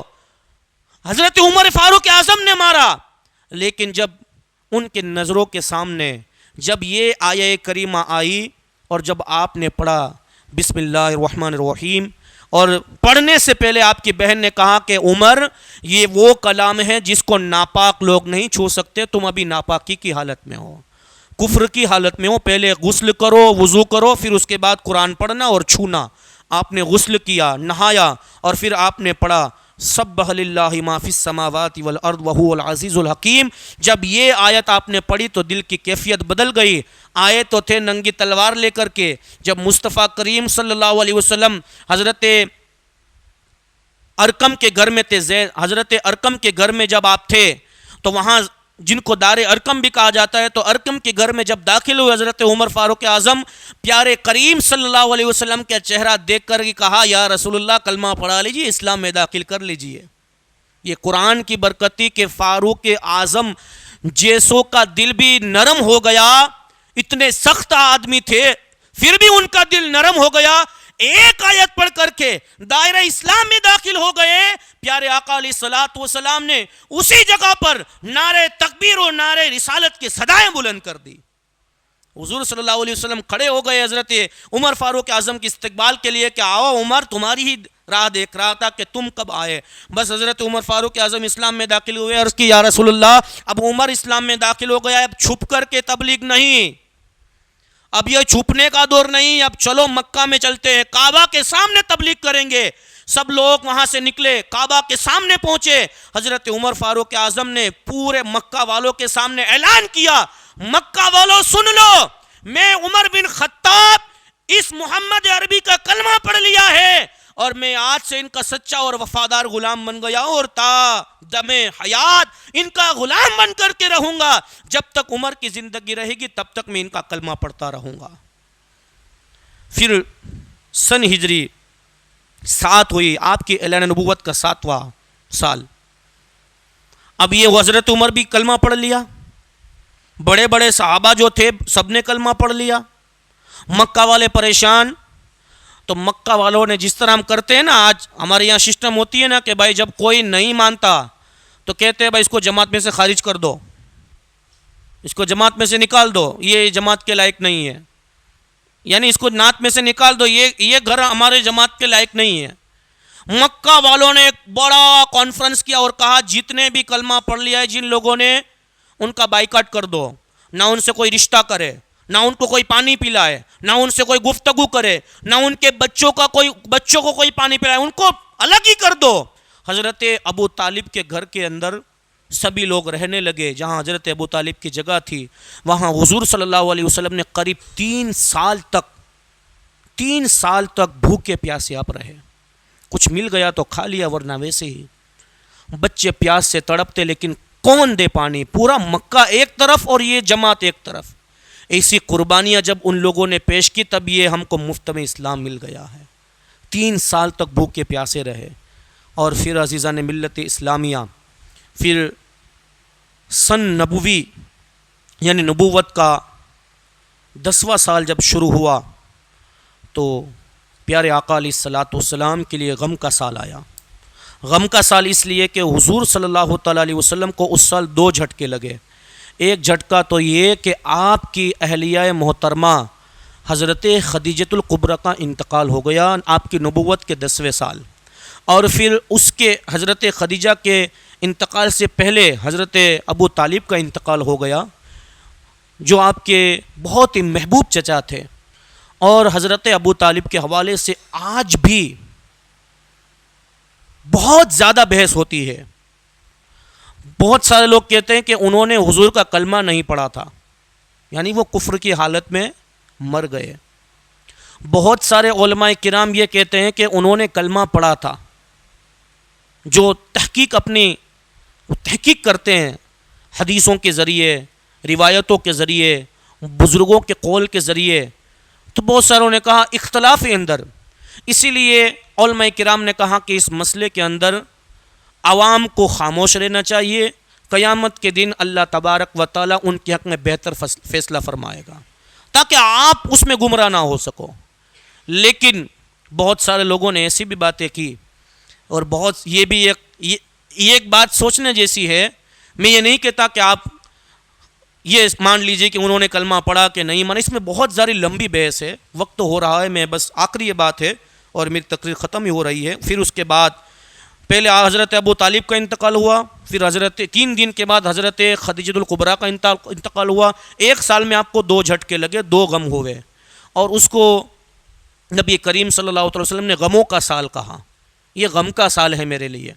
حضرت عمر فاروق اعظم نے مارا، لیکن جب ان کے نظروں کے سامنے جب یہ آیہ کریمہ آئی، اور جب آپ نے پڑھا بسم اللہ الرحمن الرحیم، اور پڑھنے سے پہلے آپ کی بہن نے کہا کہ عمر یہ وہ کلام ہے جس کو ناپاک لوگ نہیں چھو سکتے، تم ابھی ناپاکی کی حالت میں ہو۔ کفر کی حالت میں ہو پہلے غسل کرو، وضو کرو، پھر اس کے بعد قرآن پڑھنا اور چھونا. آپ نے غسل کیا، نہایا، اور پھر آپ نے پڑھا سبح للہ ما فی السماوات والارض وہو العزیز الحکیم. جب یہ آیت آپ نے پڑھی تو دل کی کیفیت بدل گئی. آئے تو تھے ننگی تلوار لے کر کے. جب مصطفیٰ کریم صلی اللہ علیہ وسلم حضرت ارقم کے گھر میں تھے، حضرت ارقم کے گھر میں جب آپ تھے تو وہاں جن کو دار ارقم بھی کہا جاتا ہے، تو ارقم کے گھر میں جب داخل ہوئے حضرت عمر فاروق اعظم، پیارے کریم صلی اللہ علیہ وسلم کا چہرہ دیکھ کر کہا یا رسول اللہ کلمہ پڑھا لیجیے، اسلام میں داخل کر لیجیے. یہ قرآن کی برکتی کہ فاروق اعظم جیسوں کا دل بھی نرم ہو گیا. اتنے سخت آدمی تھے پھر بھی ان کا دل نرم ہو گیا. ایک آیت پڑھ کر کے دائرہ اسلام میں داخل ہو گئے. پیارے آقا علیہ الصلوۃ والسلام نے اسی جگہ پر نعرے تکبیر اور نعرے رسالت کی صدائیں بلند کر دی. حضور صلی اللہ علیہ وسلم کھڑے ہو گئے حضرت عمر فاروق اعظم کے استقبال کے لیے کہ آؤ عمر، تمہاری ہی راہ دیکھ رہا تھا کہ تم کب آئے. بس حضرت عمر فاروق اعظم اسلام میں داخل ہوئے. عرض کی یا رسول اللہ اب عمر اسلام میں داخل ہو گیا، اب چھپ کر کے تبلیغ نہیں، اب یہ چھپنے کا دور نہیں، اب چلو مکہ میں چلتے ہیں، کعبہ کے سامنے تبلیغ کریں گے. سب لوگ وہاں سے نکلے، کعبہ کے سامنے پہنچے. حضرت عمر فاروق اعظم نے پورے مکہ والوں کے سامنے اعلان کیا، مکہ والوں سن لو، میں عمر بن خطاب اس محمد عربی کا کلمہ پڑھ لیا ہے اور میں آج سے ان کا سچا اور وفادار غلام بن گیا ہوں اور تا دم حیات ان کا غلام بن کر کے رہوں گا. جب تک عمر کی زندگی رہے گی تب تک میں ان کا کلمہ پڑھتا رہوں گا. پھر سن ہجری 7 ہوئی، آپ کی اعلان نبوت کا 7واں سال. اب یہ حضرت عمر بھی کلمہ پڑھ لیا، بڑے بڑے صحابہ جو تھے سب نے کلمہ پڑھ لیا. مکہ والے پریشان. تو مکہ والوں نے جس طرح ہم کرتے ہیں نا، آج ہمارے یہاں سسٹم ہوتی ہے نا کہ بھائی جب کوئی نہیں مانتا تو کہتے ہیں بھائی اس کو جماعت میں سے خارج کر دو، اس کو جماعت میں سے نکال دو، یہ جماعت کے لائق نہیں ہے، یعنی اس کو نعت میں سے نکال دو، یہ گھر ہمارے جماعت کے لائق نہیں ہے. مکہ والوں نے ایک بڑا کانفرنس کیا اور کہا جتنے بھی کلمہ پڑھ لیا ہے جن لوگوں نے، ان کا بائیکاٹ کر دو، نہ ان سے کوئی رشتہ کرے، نہ ان کو کوئی پانی پلائے، نہ ان سے کوئی گفتگو کرے، نہ ان کے بچوں کو کوئی پانی پلائے، ان کو الگ ہی کر دو. حضرت ابو طالب کے گھر کے اندر سبھی لوگ رہنے لگے. جہاں حضرت ابو طالب کی جگہ تھی وہاں حضور صلی اللہ علیہ وسلم نے قریب 3 سال تک بھوکے پیاسے آپ رہے. کچھ مل گیا تو کھا لیا ورنہ ویسے ہی. بچے پیاس سے تڑپتے لیکن کون دے پانی، پورا مکہ ایک طرف اور یہ جماعت ایک طرف. ایسی قربانیاں جب ان لوگوں نے پیش کی تب یہ ہم کو مفت میں اسلام مل گیا ہے. 3 سال تک بھوکے پیاسے رہے. اور پھر عزیزان ملت اسلامیہ، پھر سن نبوی یعنی نبوت کا 10واں سال جب شروع ہوا تو پیارے آقا علیہ الصلوۃ والسلام کے لیے غم کا سال آیا. غم کا سال اس لیے کہ حضور صلی اللہ تعالیٰ علیہ وسلم کو اس سال 2 جھٹکے لگے. ایک جھٹکا تو یہ کہ آپ کی اہلیہ محترمہ حضرت خدیجۃ الکبریٰ کا انتقال ہو گیا آپ کی نبوت کے 10ویں سال. اور پھر اس کے حضرت خدیجہ کے انتقال سے پہلے حضرت ابو طالب کا انتقال ہو گیا جو آپ کے بہت ہی محبوب چچا تھے. اور حضرت ابو طالب کے حوالے سے آج بھی بہت زیادہ بحث ہوتی ہے. بہت سارے لوگ کہتے ہیں کہ انہوں نے حضور کا کلمہ نہیں پڑھا تھا، یعنی وہ کفر کی حالت میں مر گئے. بہت سارے علماء کرام یہ کہتے ہیں کہ انہوں نے کلمہ پڑھا تھا. جو تحقیق کرتے ہیں حدیثوں کے ذریعے، روایتوں کے ذریعے، بزرگوں کے قول کے ذریعے، تو بہت ساروں نے کہا اختلاف اندر. اسی لیے علماء کرام نے کہا کہ اس مسئلے کے اندر عوام کو خاموش رہنا چاہیے. قیامت کے دن اللہ تبارک و تعالیٰ ان کے حق میں بہتر فیصلہ فرمائے گا تاکہ آپ اس میں گمراہ نہ ہو سکو. لیکن بہت سارے لوگوں نے ایسی بھی باتیں کی اور یہ بھی ایک بات سوچنے جیسی ہے. میں یہ نہیں کہتا کہ آپ یہ مان لیجئے کہ انہوں نے کلمہ پڑھا کہ نہیں مانا، اس میں بہت ساری لمبی بحث ہے. وقت تو ہو رہا ہے، میں بس آخری یہ بات ہے اور میری تقریر ختم ہی ہو رہی ہے. پھر اس کے بعد پہلے حضرت ابو طالب کا انتقال ہوا، پھر 3 دن کے بعد حضرت خدیجہ الکبریٰ کا انتقال ہوا۔ 1 سال میں آپ کو 2 جھٹکے لگے، 2 غم ہوئے، اور اس کو نبی کریم صلی اللہ علیہ وسلم نے غموں کا سال کہا۔ یہ غم کا سال ہے میرے لیے،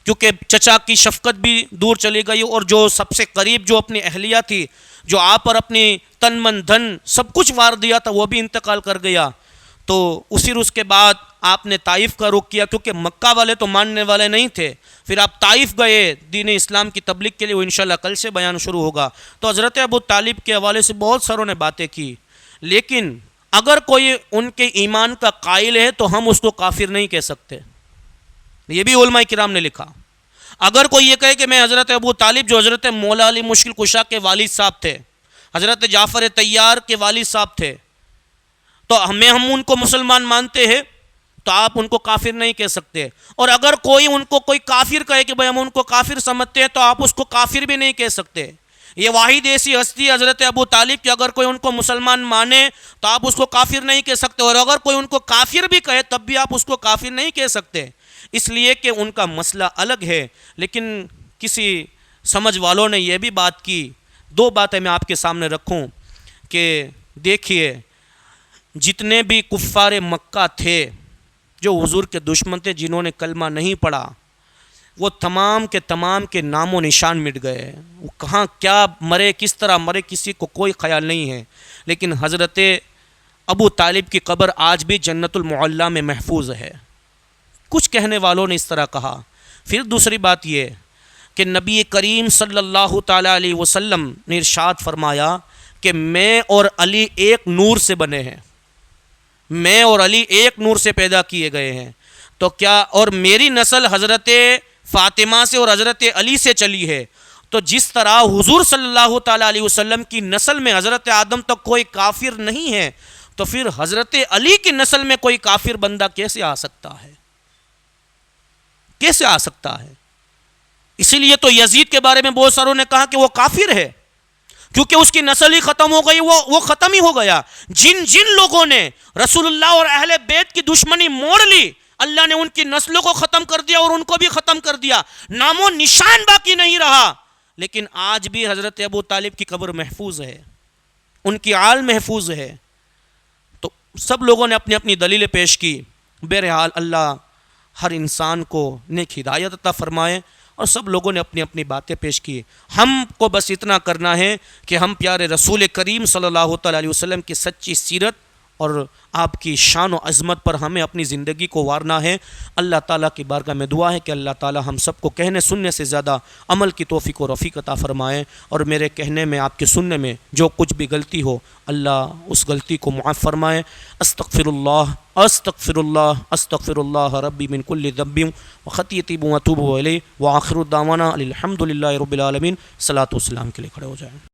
کیونکہ چچا کی شفقت بھی دور چلی گئی، اور جو سب سے قریب جو اپنی اہلیہ تھی، جو آپ پر اپنی تن من دھن سب کچھ وار دیا تھا، وہ بھی انتقال کر گیا۔ تو اسی روز کے بعد آپ نے طائف کا رخ کیا، کیونکہ مکہ والے تو ماننے والے نہیں تھے۔ پھر آپ طائف گئے دین اسلام کی تبلیغ کے لیے، وہ انشاءاللہ کل سے بیان شروع ہوگا۔ تو حضرت ابو طالب کے حوالے سے بہت ساروں نے باتیں کی، لیکن اگر کوئی ان کے ایمان کا قائل ہے تو ہم اس کو کافر نہیں کہہ سکتے۔ یہ بھی علماء کرام نے لکھا۔ اگر کوئی یہ کہے کہ میں حضرت ابو طالب جو حضرت مولا علی مشکل کشا کے والد صاحب تھے، حضرت جعفر طیار کے والد صاحب تھے، تو ہم ان کو مسلمان مانتے ہیں، تو آپ ان کو کافر نہیں کہہ سکتے۔ اور اگر کوئی ان کو کوئی کافر کہے کہ بھئی ہم ان کو کافر سمجھتے ہیں، تو آپ اس کو کافر بھی نہیں کہہ سکتے۔ یہ واحد ایسی ہستی ہے حضرت ابو طالب کہ اگر کوئی ان کو مسلمان مانے تو آپ اس کو کافر نہیں کہہ سکتے، اور اگر کوئی ان کو کافر بھی کہے تب بھی آپ اس کو کافر نہیں کہہ سکتے، اس لیے کہ ان کا مسئلہ الگ ہے۔ لیکن کسی سمجھ والوں نے یہ بھی بات کی، 2 باتیں میں آپ کے سامنے رکھوں کہ دیکھیے، جتنے بھی کفار مکہ تھے جو حضور کے دشمن تھے، جنہوں نے کلمہ نہیں پڑھا، وہ تمام کے نام و نشان مٹ گئے۔ وہ کہاں کیا مرے، کس طرح مرے، کسی کو کوئی خیال نہیں ہے۔ لیکن حضرت ابو طالب کی قبر آج بھی جنت المعلیٰ میں محفوظ ہے۔ کچھ کہنے والوں نے اس طرح کہا۔ پھر دوسری بات یہ کہ نبی کریم صلی اللہ تعالیٰ علیہ وسلم نے ارشاد فرمایا کہ میں اور علی ایک نور سے بنے ہیں، میں اور علی ایک نور سے پیدا کیے گئے ہیں۔ تو کیا اور میری نسل حضرت فاطمہ سے اور حضرت علی سے چلی ہے، تو جس طرح حضور صلی اللہ تعالیٰ علیہ وسلم کی نسل میں حضرت آدم تک کوئی کافر نہیں ہے، تو پھر حضرت علی کی نسل میں کوئی کافر بندہ کیسے آ سکتا ہے؟ کیسے آ سکتا ہے؟ اسی لیے تو یزید کے بارے میں بہت ساروں نے کہا کہ وہ کافر ہے، کیونکہ اس کی نسل ہی ختم ہو گئی، وہ ختم ہی ہو گیا۔ جن لوگوں نے رسول اللہ اور اہل بیت کی دشمنی موڑ لی، اللہ نے ان کی نسلوں کو ختم کر دیا اور ان کو بھی ختم کر دیا، نام و نشان باقی نہیں رہا۔ لیکن آج بھی حضرت ابو طالب کی قبر محفوظ ہے، ان کی آل محفوظ ہے۔ تو سب لوگوں نے اپنی اپنی دلیلیں پیش کی۔ بہرحال اللہ ہر انسان کو نیک ہدایت عطا فرمائے، اور سب لوگوں نے اپنی اپنی باتیں پیش کی۔ ہم کو بس اتنا کرنا ہے کہ ہم پیارے رسول کریم صلی اللہ تعالیٰ علیہ وسلم کی سچی سیرت اور آپ کی شان و عظمت پر ہمیں اپنی زندگی کو وارنا ہے۔ اللہ تعالیٰ کی بارگاہ میں دعا ہے کہ اللہ تعالیٰ ہم سب کو کہنے سننے سے زیادہ عمل کی توفیق و رفیق عطا فرمائے، اور میرے کہنے میں، آپ کے سننے میں جو کچھ بھی غلطی ہو، اللہ اس غلطی کو معاف فرمائے۔ استغفر اللہ استغفر اللہ استغفر اللہ ربی من کل ذنب وخطیئۃ واتوب الیہ، وآخر دعوانا الحمد للہ رب العالمین۔ صلاۃ والسلام کے لیے کھڑے ہو جائیں۔